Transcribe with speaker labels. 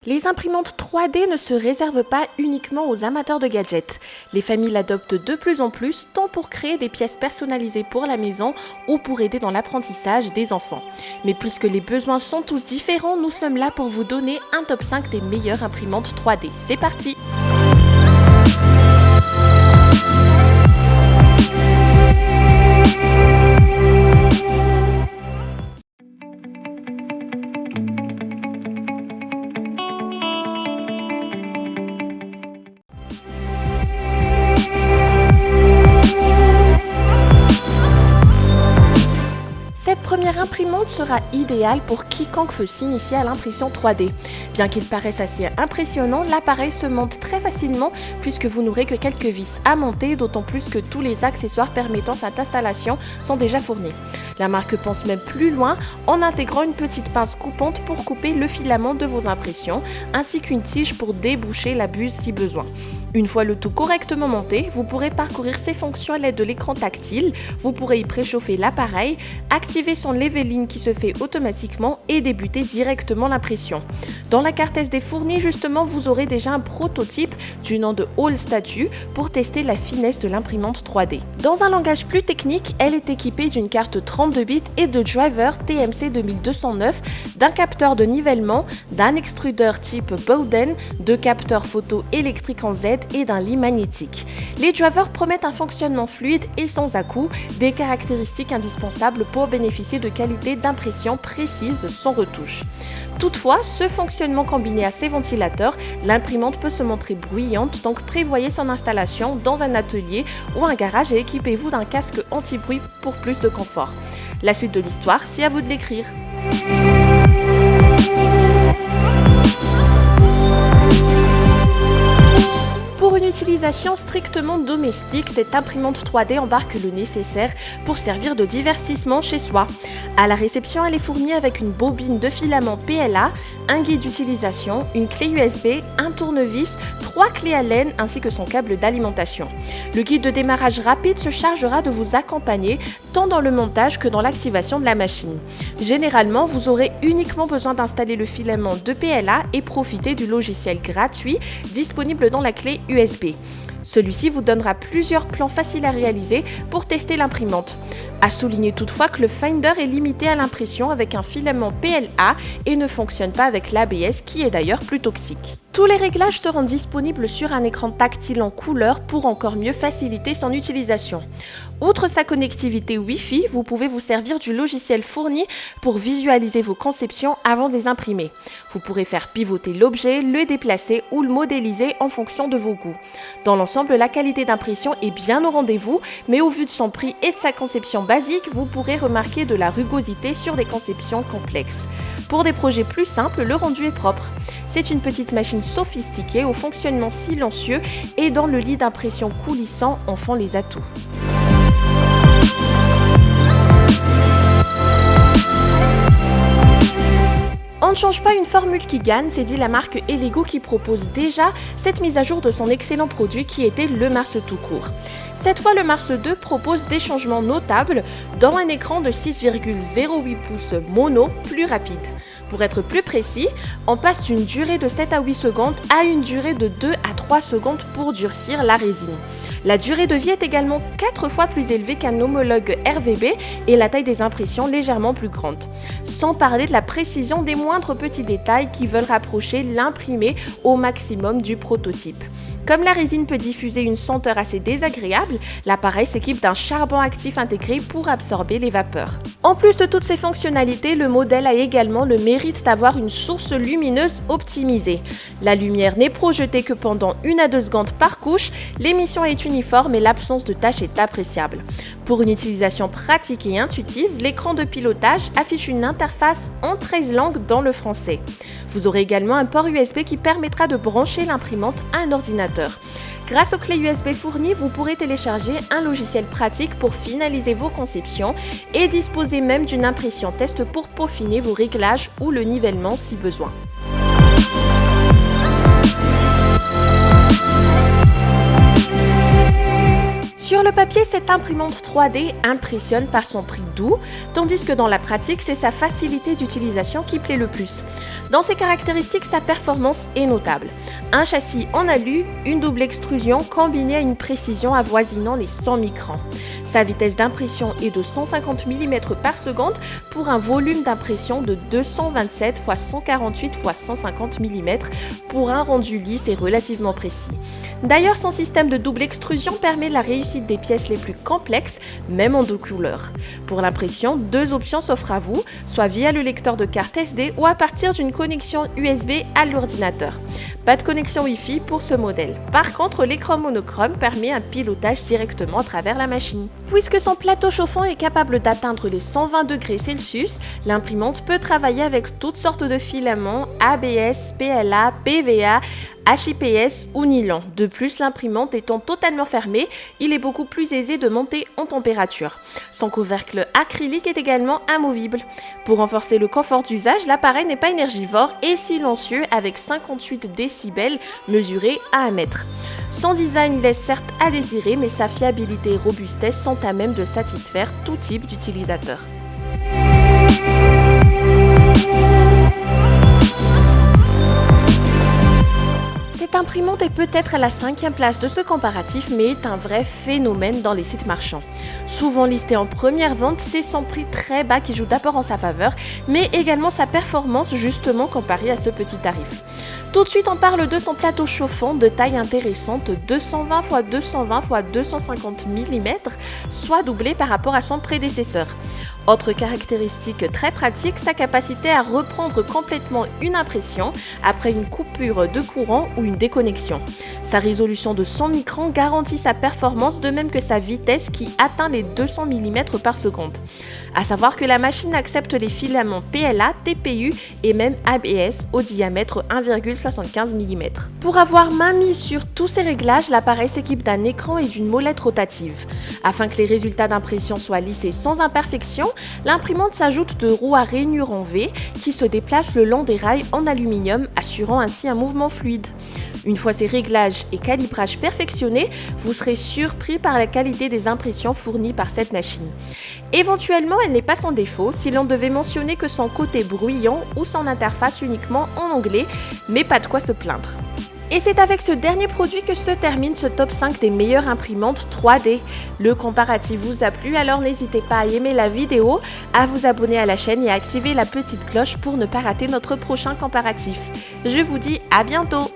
Speaker 1: Les imprimantes 3D ne se réservent pas uniquement aux amateurs de gadgets. Les familles l'adoptent de plus en plus, tant pour créer des pièces personnalisées pour la maison ou pour aider dans l'apprentissage des enfants. Mais puisque les besoins sont tous différents, nous sommes là pour vous donner un top 5 des meilleures imprimantes 3D. C'est parti! Cette première imprimante sera idéale pour quiconque veut s'initier à l'impression 3D. Bien qu'il paraisse assez impressionnant, l'appareil se monte très facilement puisque vous n'aurez que quelques vis à monter, d'autant plus que tous les accessoires permettant cette installation sont déjà fournis. La marque pense même plus loin en intégrant une petite pince coupante pour couper le filament de vos impressions, ainsi qu'une tige pour déboucher la buse si besoin. Une fois le tout correctement monté, vous pourrez parcourir ses fonctions à l'aide de l'écran tactile, vous pourrez y préchauffer l'appareil, activer son leveling qui se fait automatiquement et débuter directement l'impression. Dans la carte SD fournie, justement, vous aurez déjà un prototype du nom de All Statue pour tester la finesse de l'imprimante 3D. Dans un langage plus technique, elle est équipée d'une carte 32 bits et de driver TMC 2209, d'un capteur de nivellement, d'un extrudeur type Bowden, de capteurs photo électriques en Z et d'un lit magnétique. Les drivers promettent un fonctionnement fluide et sans à-coups, des caractéristiques indispensables pour bénéficier de qualité d'impression précise sans retouche. Toutefois, ce fonctionnement combiné à ses ventilateurs, l'imprimante peut se montrer bruyante, donc prévoyez son installation dans un atelier ou un garage et équipez-vous d'un casque anti-bruit pour plus de confort. La suite de l'histoire, c'est à vous de l'écrire. Pour une utilisation strictement domestique, cette imprimante 3D embarque le nécessaire pour servir de divertissement chez soi. À la réception, elle est fournie avec une bobine de filament PLA, un guide d'utilisation, une clé USB, un tournevis, 3 clés Allen ainsi que son câble d'alimentation. Le guide de démarrage rapide se chargera de vous accompagner tant dans le montage que dans l'activation de la machine. Généralement, vous aurez uniquement besoin d'installer le filament de PLA et profiter du logiciel gratuit disponible dans la clé USB. Celui-ci vous donnera plusieurs plans faciles à réaliser pour tester l'imprimante. À souligner toutefois que le Finder est limité à l'impression avec un filament PLA et ne fonctionne pas avec l'ABS qui est d'ailleurs plus toxique. Tous les réglages seront disponibles sur un écran tactile en couleur pour encore mieux faciliter son utilisation. Outre sa connectivité Wi-Fi, vous pouvez vous servir du logiciel fourni pour visualiser vos conceptions avant de les imprimer. Vous pourrez faire pivoter l'objet, le déplacer ou le modéliser en fonction de vos goûts. Dans l'ensemble, la qualité d'impression est bien au rendez-vous, mais au vu de son prix et de sa conception basique, vous pourrez remarquer de la rugosité sur des conceptions complexes. Pour des projets plus simples, le rendu est propre. C'est une petite machine sophistiquée au fonctionnement silencieux et dans le lit d'impression coulissant en font les atouts. On ne change pas une formule qui gagne, c'est dit la marque Elegoo qui propose déjà cette mise à jour de son excellent produit qui était le Mars tout court. Cette fois, le Mars 2 propose des changements notables dans un écran de 6,08 pouces mono plus rapide. Pour être plus précis, on passe d'une durée de 7 à 8 secondes à une durée de 2 à 3 secondes pour durcir la résine. La durée de vie est également 4 fois plus élevée qu'un homologue RVB et la taille des impressions légèrement plus grande. Sans parler de la précision des moindres petits détails qui veulent rapprocher l'imprimé au maximum du prototype. Comme la résine peut diffuser une senteur assez désagréable, l'appareil s'équipe d'un charbon actif intégré pour absorber les vapeurs. En plus de toutes ces fonctionnalités, le modèle a également le mérite d'avoir une source lumineuse optimisée. La lumière n'est projetée que pendant 1 à 2 secondes par couche, l'émission est uniforme et l'absence de taches est appréciable. Pour une utilisation pratique et intuitive, l'écran de pilotage affiche une interface en 13 langues dans le français. Vous aurez également un port USB qui permettra de brancher l'imprimante à un ordinateur. Grâce aux clés USB fournies, vous pourrez télécharger un logiciel pratique pour finaliser vos conceptions et disposer même d'une impression test pour peaufiner vos réglages ou le nivellement si besoin. Sur le le papier, cette imprimante 3D impressionne par son prix doux, tandis que dans la pratique, c'est sa facilité d'utilisation qui plaît le plus. Dans ses caractéristiques, sa performance est notable. Un châssis en alu, une double extrusion combinée à une précision avoisinant les 100 microns. Sa vitesse d'impression est de 150 mm par seconde pour un volume d'impression de 227 x 148 x 150 mm pour un rendu lisse et relativement précis. D'ailleurs, son système de double extrusion permet la réussite des pièces les plus complexes, même en deux couleurs. Pour l'impression, deux options s'offrent à vous, soit via le lecteur de carte SD ou à partir d'une connexion USB à l'ordinateur. Pas de connexion Wi-Fi pour ce modèle. Par contre, l'écran monochrome permet un pilotage directement à travers la machine. Puisque son plateau chauffant est capable d'atteindre les 120 degrés Celsius, l'imprimante peut travailler avec toutes sortes de filaments ABS, PLA, PVA, HIPS ou nylon. De plus, l'imprimante étant totalement fermée, il est beaucoup plus aisé de monter en température. Son couvercle acrylique est également amovible. Pour renforcer le confort d'usage, l'appareil n'est pas énergivore et silencieux avec 58 décibels mesurés à 1 mètre. Son design laisse certes à désirer, mais sa fiabilité et robustesse sont à même de satisfaire tout type d'utilisateur. Cette imprimante est peut-être à la 5e place de ce comparatif, mais est un vrai phénomène dans les sites marchands. Souvent listé en première vente, c'est son prix très bas qui joue d'abord en sa faveur, mais également sa performance justement comparée à ce petit tarif. Tout de suite, on parle de son plateau chauffant de taille intéressante, 220 x 220 x 250 mm, soit doublé par rapport à son prédécesseur. Autre caractéristique très pratique, sa capacité à reprendre complètement une impression après une coupure de courant ou une déconnexion. Sa résolution de 100 microns garantit sa performance de même que sa vitesse qui atteint les 200 mm par seconde. A savoir que la machine accepte les filaments PLA, TPU et même ABS au diamètre 1,75 mm. Pour avoir main mise sur tous ces réglages, l'appareil s'équipe d'un écran et d'une molette rotative. Afin que les résultats d'impression soient lisses et sans imperfection, l'imprimante s'ajoute de roues à rainure en V qui se déplacent le long des rails en aluminium, assurant ainsi un mouvement fluide. Une fois ces réglages et calibrages perfectionnés, vous serez surpris par la qualité des impressions fournies par cette machine. Éventuellement, elle n'est pas sans défaut si l'on devait mentionner que son côté bruyant ou son interface uniquement en anglais, mais pas de quoi se plaindre. Et c'est avec ce dernier produit que se termine ce top 5 des meilleures imprimantes 3D. Le comparatif vous a plu, alors n'hésitez pas à aimer la vidéo, à vous abonner à la chaîne et à activer la petite cloche pour ne pas rater notre prochain comparatif. Je vous dis à bientôt!